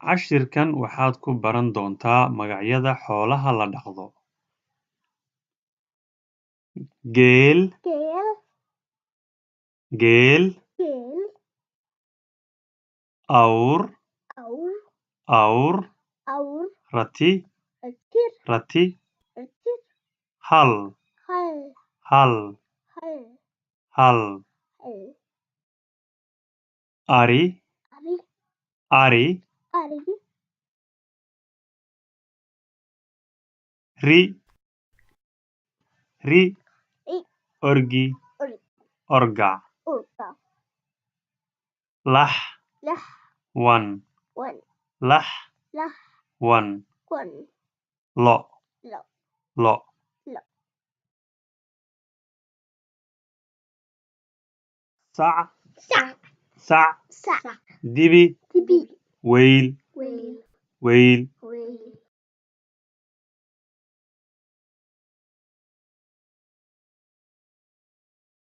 cashirkan waxaad ku baran doontaa magacyada xoolaha la dhaqdo. Geel, geel, awr, awr, rati, rati, hal, hal, hal, ari, ari, ri, ri, orgi, orgac, lax, wan, lax, wan, lo, lo, sac, sac, dibi, weyl, weyl,